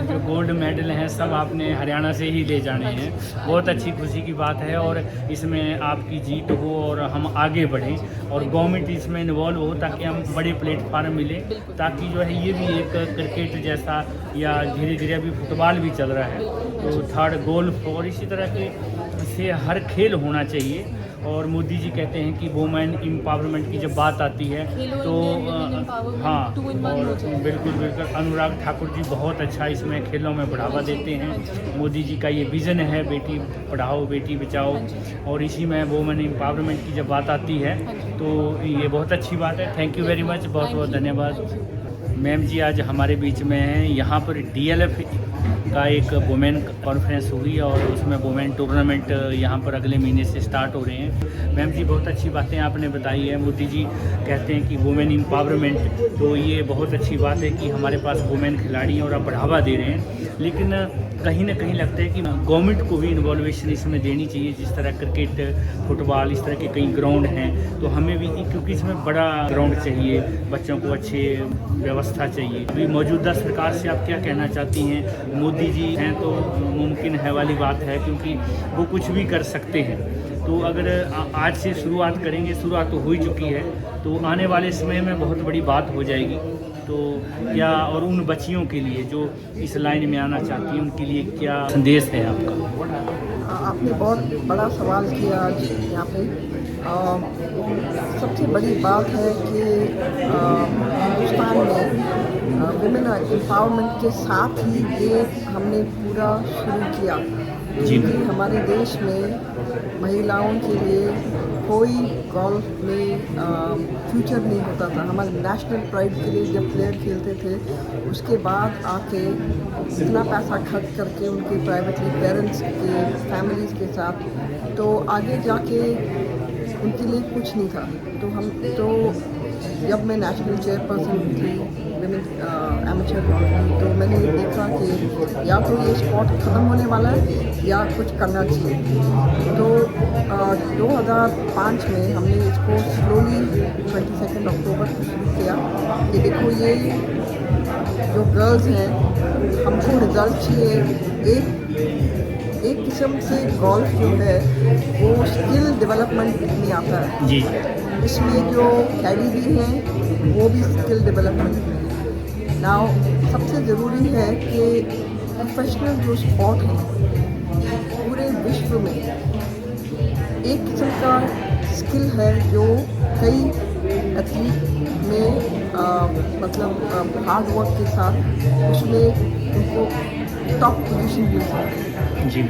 जो गोल्ड मेडल हैं सब आपने हरियाणा से ही ले जाने हैं। बहुत अच्छी खुशी की बात है और इसमें आपकी जीत हो और हम आगे बढ़ें और गवर्नमेंट इसमें इन्वॉल्व हो ताकि हम बड़े प्लेटफार्म मिले, ताकि जो है ये भी एक क्रिकेट जैसा या धीरे धीरे अभी फुटबॉल भी चल रहा है तो थर्ड गोल्फ और इसी तरह के से हर खेल होना चाहिए और मोदी जी कहते हैं कि वुमेन एम्पावरमेंट की जब बात आती है खेलो तो इंडिया वुमेन एम्पावरमेंट हाँ 2 in 1 हो जाए। बिल्कुल बिल्कुल अनुराग ठाकुर जी बहुत अच्छा इसमें खेलों में बढ़ावा देते हैं। मोदी जी का ये विज़न है बेटी पढ़ाओ बेटी बचाओ, और इसी में वुमेन एम्पावरमेंट की जब बात आती है तो ये बहुत अच्छी बात है। थैंक यू वेरी मच, बहुत बहुत धन्यवाद। मैम जी आज हमारे बीच में हैं। यहाँ पर DLF का एक वुमेन कॉन्फ्रेंस हुई और उसमें वुमेन टूर्नामेंट यहाँ पर अगले महीने से स्टार्ट हो रहे हैं। मैम जी बहुत अच्छी बातें आपने बताई है। मोदी जी कहते हैं कि वुमेन एम्पावरमेंट, तो ये बहुत अच्छी बात है कि हमारे पास वुमेन खिलाड़ी हैं और आप बढ़ावा दे रहे हैं। लेकिन कहीं ना कहीं लगता है कि गवर्नमेंट को भी इन्वॉल्वेशन इसमें देनी चाहिए। जिस तरह क्रिकेट, फुटबॉल, इस तरह के कई ग्राउंड हैं, तो हमें भी क्योंकि इसमें बड़ा ग्राउंड चाहिए, बच्चों को अच्छे व्यवस्था चाहिए। अभी मौजूदा सरकार से आप क्या कहना चाहती हैं? मोदी जी हैं तो मुमकिन है वाली बात है, क्योंकि वो कुछ भी कर सकते हैं। तो अगर आज से शुरुआत करेंगे, शुरुआत तो हो ही चुकी है, तो आने वाले समय में बहुत बड़ी बात हो जाएगी। तो क्या, और उन बच्चियों के लिए जो इस लाइन में आना चाहती हैं, उनके लिए क्या संदेश है आपका? आपने बहुत बड़ा सवाल किया आज यहाँ पे। सबसे बड़ी बात है कि हिंदुस्तान में वुमेन एम्पावरमेंट के साथ ही ये हमने पूरा शुरू किया, क्योंकि हमारे देश में महिलाओं के लिए कोई गोल्फ में फ्यूचर नहीं होता था। हमारे नेशनल प्राइड के लिए जब प्लेयर खेलते थे, उसके बाद आके इतना पैसा खर्च करके उनके प्राइवेटली पेरेंट्स के फैमिलीज़ के साथ, तो आगे जाके उनके लिए कुछ नहीं था। तो जब मैं नेशनल चेयरपर्सन थी विमेन एमेच्योर गोल्फ की, तो मैंने देखा कि या तो ये स्पोर्ट ख़त्म होने वाला है या कुछ करना चाहिए। तो 2005 में हमने इसको स्लोली 22 अक्टूबर को शुरू किया कि देखो ये जो गर्ल्स हैं, हमको रिजल्ट चाहिए। एक किस्म से गोल्फ जो है वो स्किल डेवलपमेंट में आता है जी। इसमें जो कैडी भी हैं वो भी स्किल डेवलपमेंट में है। नाउ सबसे ज़रूरी है कि प्रोफेशनल जो स्पोर्ट है पूरे विश्व में एक किस्म का स्किल है जो कई एथलीट में मतलब हार्ड वर्क के साथ उसमें उनको टॉप पोजीशन मिल सकती है जी।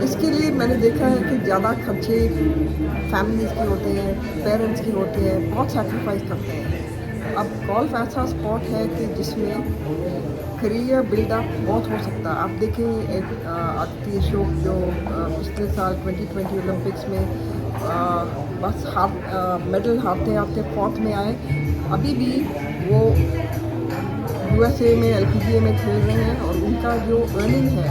इसके लिए मैंने देखा है कि ज़्यादा खर्चे फैमिलीज़ के होते हैं, पेरेंट्स के होते हैं, बहुत सैक्रिफाइस करते हैं। अब गोल्फ ऐसा स्पोर्ट है कि जिसमें करियर बिल्डअप बहुत हो सकता है। आप देखें एक आदित्य अशोक जो पिछले साल 2020 ओलंपिक्स में बस मेडल हारते हारते फोर्थ में आए, अभी भी वो USA में LPGA में खेल रहे हैं और उनका जो अर्निंग है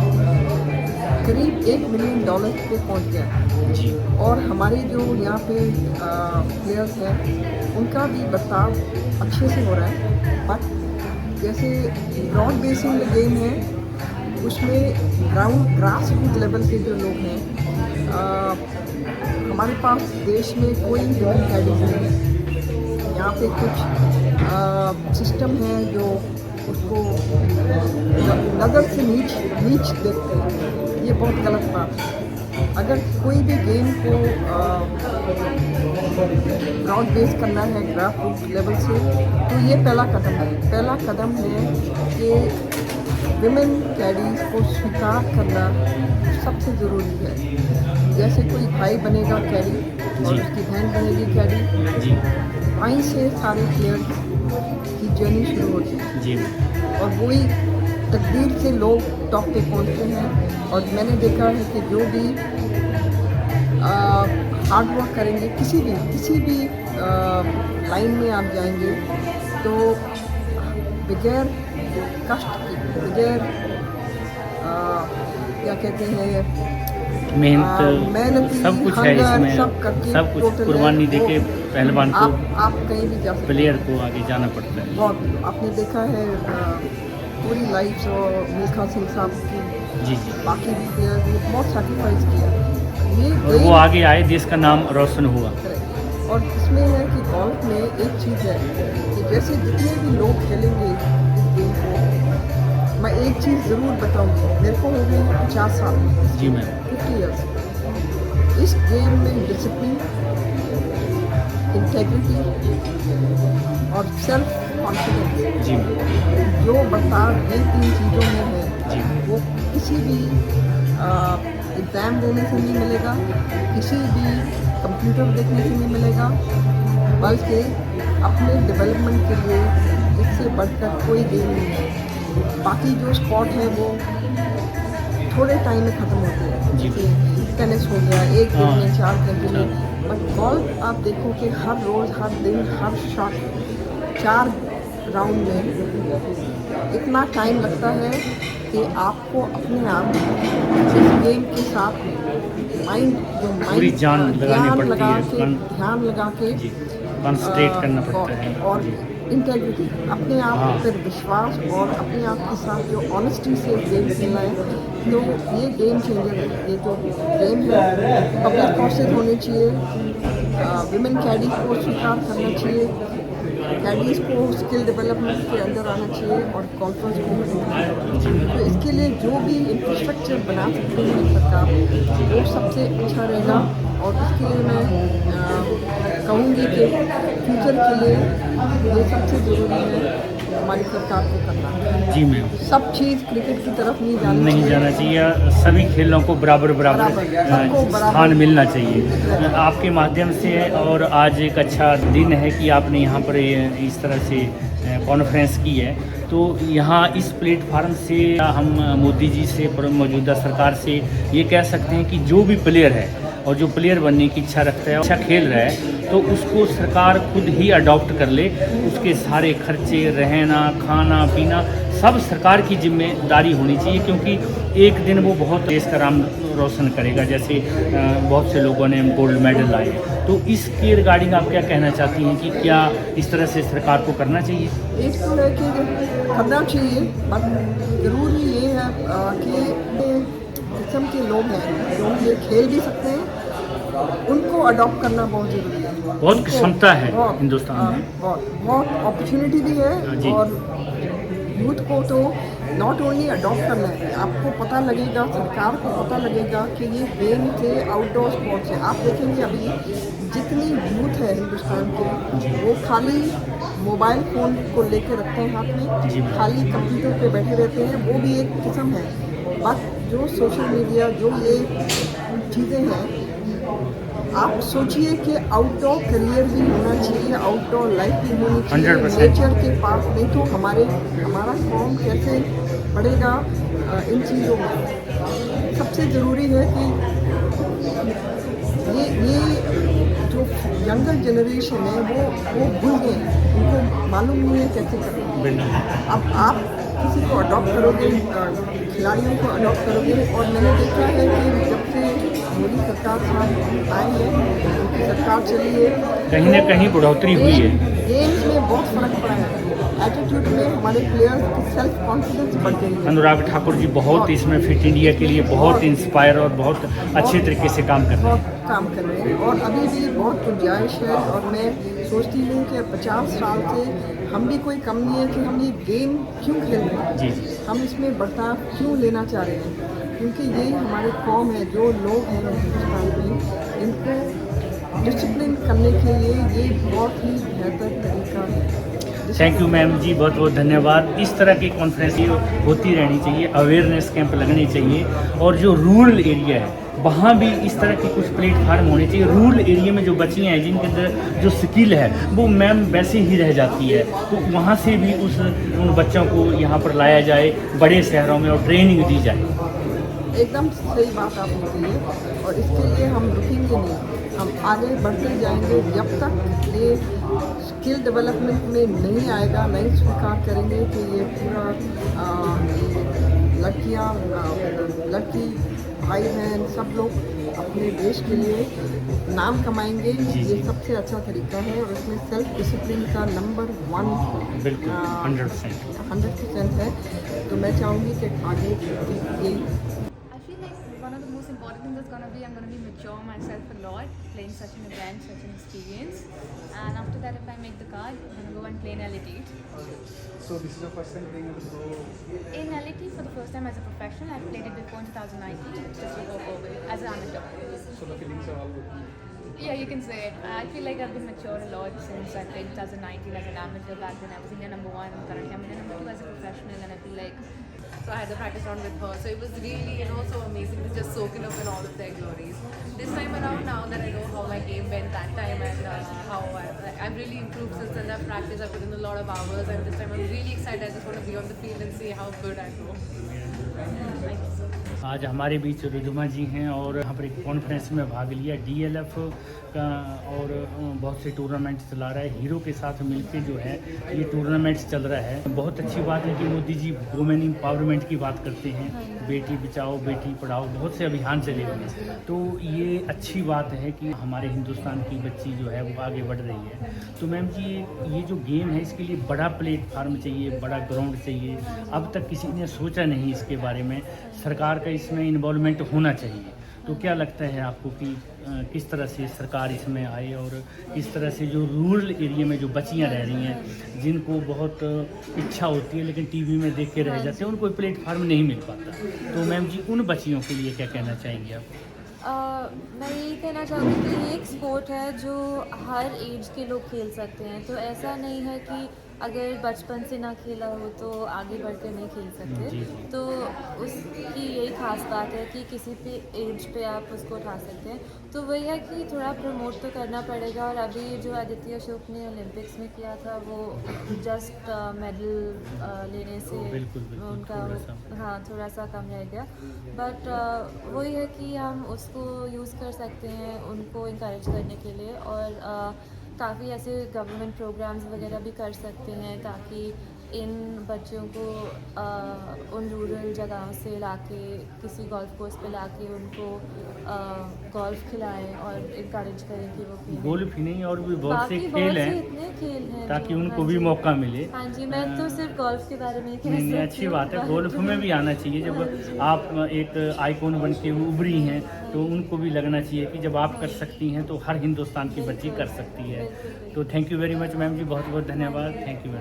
करीब $1 मिलियन पे पहुंच गया जी। और हमारे जो यहाँ पे प्लेयर्स हैं उनका भी बर्ताव अच्छे से हो रहा है। बट जैसे ब्रॉड बेसिंग गेम है उसमें ग्रास रूट लेवल के जो लोग हैं, हमारे पास देश में कोई विमेन कैडीज नहीं है। यहाँ पे कुछ सिस्टम है जो उसको नज़र से नीच देखते हैं। ये बहुत गलत बात है। अगर कोई भी गेम को ब्रॉड बेस करना है ग्रास रूट लेवल से, तो ये पहला कदम है। पहला कदम है कि विमेन कैडीज को स्वीकार करना सबसे ज़रूरी है। जैसे कोई भाई बनेगा कैडी और उसकी बहन बनेगी कैडी, वहीं से सारे प्लेयर्स की जर्नी शुरू होती है जी। और वही तकदीर से लोग टॉप पे पहुंचते हैं। और मैंने देखा है कि जो भी हार्ड वर्क करेंगे, किसी भी लाइन में आप जाएंगे, तो बगैर कष्ट के, बगैर क्या कहते हैं मेहनत सब कुछ है इसमें, सब कुछ कुर्बानी देके पहलवान को, आप कहीं भी जा सकते, प्लेयर को आगे जाना पड़ता है। बहुत आपने देखा है पूरी लाइफ और मिल्खा सिंह साहब की, जी। बाकी भी प्लेयर ने बहुत सैक्रिफाइस किया, और वो आगे आए, देश का नाम रोशन हुआ। और इसमें है कि गोल्फ में एक चीज़ है कि जैसे जितने भी लोग खेलेंगे इस गेम को, मैं एक चीज़ ज़रूर बताऊंगी, मेरे को हो गई 50 साल जी मैम, 50 ईयर्स। इस गेम में डिसिप्लिन इंटेग्रिटी और सेल्फ कॉन्फिडेंस, जी जो बर्ताव ये 3 चीज़ों में है, जी वो किसी भी एग्ज़ाम देने से नहीं मिलेगा, किसी भी कंप्यूटर देखने से नहीं मिलेगा, बल्कि अपने डेवलपमेंट के लिए इससे बढ़कर कोई गेम नहीं है। बाकी जो स्पोर्ट है वो थोड़े टाइम में ख़त्म होते हैं, जी। जैसे टेनिस हो गया, एक दिन हाँ। में 4 घंटे में, बट गोल्फ आप देखो कि हर रोज़, हर दिन, हर शॉट 4 राउंड में इतना टाइम लगता है कि आपको अपने आप इस गेम के साथ पूरी जान लगानी पड़ती है, ध्यान लगा के जी कंसंट्रेट करना पड़ता है। और इंटेग्रिटी, अपने आप हाँ। पर विश्वास और अपने आप के साथ जो ऑनेस्टी से गेम खेलना है, तो ये गेम चेंजर है। ये जो गेम है, पब्लिक कोर्सेज होने चाहिए, विमेन कैडी को स्वीकार करना चाहिए, कैडीज को स्किल डेवलपमेंट के अंदर आना चाहिए और कॉन्फ्रेंस को। तो इसके लिए जो भी इंफ्रास्ट्रक्चर बना सकते हैं सरकार, वो सबसे अच्छा रहेगा। और इसके लिए मैं कहूँगी कि फ्यूचर के लिए ये सबसे ज़रूरी है हमारी सरकार को करना। जी मैम, सब चीज़ क्रिकेट की तरफ नहीं जाना चाहिए, सभी खेलों को बराबर सबको स्थान मिलना चाहिए। आपके माध्यम से और आज एक अच्छा दिन है कि आपने यहाँ पर इस तरह से कॉन्फ्रेंस की है, तो यहाँ इस प्लेटफार्म से हम मोदी जी से, मौजूदा सरकार से ये कह सकते हैं कि जो भी प्लेयर है और जो प्लेयर बनने की इच्छा रखता है, अच्छा खेल रहा है, तो उसको सरकार खुद ही अडॉप्ट कर ले। उसके सारे खर्चे, रहना, खाना पीना सब सरकार की जिम्मेदारी होनी चाहिए, क्योंकि एक दिन वो बहुत देश का नाम रोशन करेगा। जैसे बहुत से लोगों ने गोल्ड मेडल लाए, तो इसके रिगार्डिंग आप क्या कहना चाहती हैं कि क्या इस तरह से सरकार को करना चाहिए? एक तो है कि करना चाहिए, बट ज़रूरी ये है कि किस्म के लोग हैं जो ये खेल भी सकते हैं, उनको अडॉप्ट करना बहुत ज़रूरी है। बहुत क्षमता है हिंदुस्तान में, बहुत अपॉर्चुनिटी भी जी। है। और यूथ को तो नॉट ओनली अडॉप्ट करना है, आपको पता लगेगा, सरकार को पता लगेगा कि ये गेम से आउटडोर स्पोर्ट्स है। आप देखेंगे अभी जितनी यूथ है हिंदुस्तान के, वो खाली मोबाइल फ़ोन को लेकर रखते हैं हाथ में, खाली कंप्यूटर पे बैठे रहते हैं, वो भी एक किस्म है। बट जो सोशल मीडिया, जो ये चीज़ें हैं, आप सोचिए कि आउटडोर करियर भी होना चाहिए, आउटडोर लाइफ भी होनी चाहिए 100%। नेचर के पास, नहीं तो हमारा कौम कैसे बढ़ेगा इन चीज़ों में। सबसे ज़रूरी है कि ये जो यंगर जनरेशन है वो भूल गए, उनको मालूम नहीं है कैसे करें। अब आप किसी को अडॉप्ट करोगे, खिलाड़ियों को अडॉप्ट करोगे, और मैंने देखा है कि जब से मोदी सरकार साथ आई है, उनकी सरकार चली है, कहीं ना कहीं बढ़ोतरी हुई है। गेम्स में बहुत फ़र्क पड़ा है, एटीट्यूड में हमारे प्लेयर्स की सेल्फ कॉन्फिडेंस बढ़ गई है। अनुराग ठाकुर जी बहुत इसमें फिट इंडिया के लिए बहुत इंस्पायर और बहुत अच्छे तरीके से काम कर रहे हैं। बहुत काम कर रहे हैं और अभी भी बहुत गुंजाइश है। और मैं सोचती हूँ कि 50 साल से हम भी कोई कम नहीं है कि हम ये गेम क्यों खेल रहे हैं, जी हम इसमें बर्ताव क्यों लेना चाह रहे हैं, क्योंकि ये हमारे कौम है, जो लोग हैं हिंदुस्तान में, इनको डिसिप्लिन करने के लिए ये बहुत ही बेहतर तरीका है। थैंक यू मैम जी, बहुत बहुत धन्यवाद। इस तरह की कॉन्फ्रेंस होती रहनी चाहिए, अवेयरनेस कैंप लगने चाहिए, और जो रूरल एरिया है वहाँ भी इस तरह के कुछ प्लेटफार्म होने चाहिए। रूरल एरिया में जो बच्चियाँ हैं जिनके अंदर जो स्किल है वो मैम वैसे ही रह जाती है, तो वहाँ से भी उन बच्चों को यहाँ पर लाया जाए बड़े शहरों में और ट्रेनिंग दी जाए। एकदम सही बात आप बोल रही है, और इसके लिए हम रुकेंगे नहीं, हम आगे बढ़ते जाएंगे जब तक ये स्किल डेवलपमेंट में नहीं आएगा, नहीं स्वीकार करेंगे कि ये पूरा लड़की भाई बहन सब लोग अपने देश के लिए नाम कमाएंगे। ये सबसे अच्छा तरीका है, और इसमें सेल्फ डिसिप्लिन का नंबर 1 बिल्कुल 100% है। तो मैं चाहूँगी कि आगे ये One of the most important things is going to be I'm going to be mature myself a lot, playing such an event, such an experience, and after that, if I make the card, I'm going to go and play in Elite 8. So this is your first time playing in the pro? In Elite 8 for the first time as a professional. I've played it before in 2019, just to go over as an amateur. So the feelings are all good. Yeah, you can say it. I feel like I've been matured a lot since I played 2019 as an amateur. Back then I was India #1, currently I'm India #2 as a professional, and I feel like So I had the practice round with her. So it was really, so amazing to just soak in up in all of their glories. This time around, now that I know how my game went that time and how I've really improved since then. I've practiced, I've put in a lot of hours, and this time I'm really excited. I just want to be on the field and see how good I go. आज हमारे बीच रुजुमा जी हैं और यहाँ पर एक conference में भाग लिया DLF का और बहुत से टूर्नामेंट चला रहा है। हीरो के साथ मिलके जो है ये टूर्नामेंट्स चल रहा है। बहुत अच्छी बात है कि मोदी जी वुमेन एम्पावरमेंट की बात करते हैं, बेटी बचाओ बेटी पढ़ाओ, बहुत से अभियान चले हुए हैं। तो ये अच्छी बात है कि हमारे हिंदुस्तान की बच्ची जो है वो आगे बढ़ रही है। तो मैम जी ये जो गेम है इसके लिए बड़ा प्लेटफार्म चाहिए, बड़ा ग्राउंड चाहिए। अब तक किसी ने सोचा नहीं इसके बारे में, सरकार का इसमें इन्वॉल्वमेंट होना चाहिए। तो क्या लगता है आपको कि किस तरह से सरकार इसमें आए और किस तरह से जो रूरल एरिया में जो बच्चियां रह रही हैं, जिनको बहुत इच्छा होती है लेकिन टीवी में देख के रह जाते हैं, उनको प्लेटफार्म नहीं मिल पाता, तो मैम जी उन बच्चियों के लिए क्या कहना चाहेंगे आप? मैं यही कहना चाहूँगी कि ये एक स्पोर्ट है जो हर एज के लोग खेल सकते हैं। तो ऐसा नहीं है कि अगर बचपन से ना खेला हो तो आगे बढ़कर नहीं खेल सकते। तो उसकी यही खास बात है कि किसी भी एज पे आप उसको उठा सकते हैं। तो वही है कि थोड़ा प्रमोट तो करना पड़ेगा। और अभी जो आदित्य अशोक ने ओलंपिक्स में किया था वो जस्ट मेडल लेने से उनका थोड़ा सा कम रह गया। बट वही है कि हम उसको यूज़ कर सकते हैं उनको इंकरेज करने के लिए। और काफ़ी ऐसे गवर्नमेंट प्रोग्राम्स वगैरह भी कर सकते हैं ताकि इन बच्चों को उन रूरल जगहों से लाके किसी गोल्फ कोर्स पे लाके उनको गोल्फ खिलाएं और इनकरेज करें कि वो खेलें। गोल्फ ही नहीं और भी बहुत से खेल हैं, इतने खेल हैं ताकि उनको भी मौका मिले। हाँ जी, मैं तो सिर्फ गोल्फ के बारे में ही कह सकती नहीं, हूँ। अच्छी बात है, गोल्फ में भी आना चाहिए। जब आप एक आइकॉन बन के उभरी हैं तो उनको भी लगना चाहिए कि जब आप कर सकती हैं तो हर हिंदुस्तान की बच्ची कर सकती है। तो thank you very much ma'am ji, बहुत बहुत धन्यवाद। Thank you ma'am.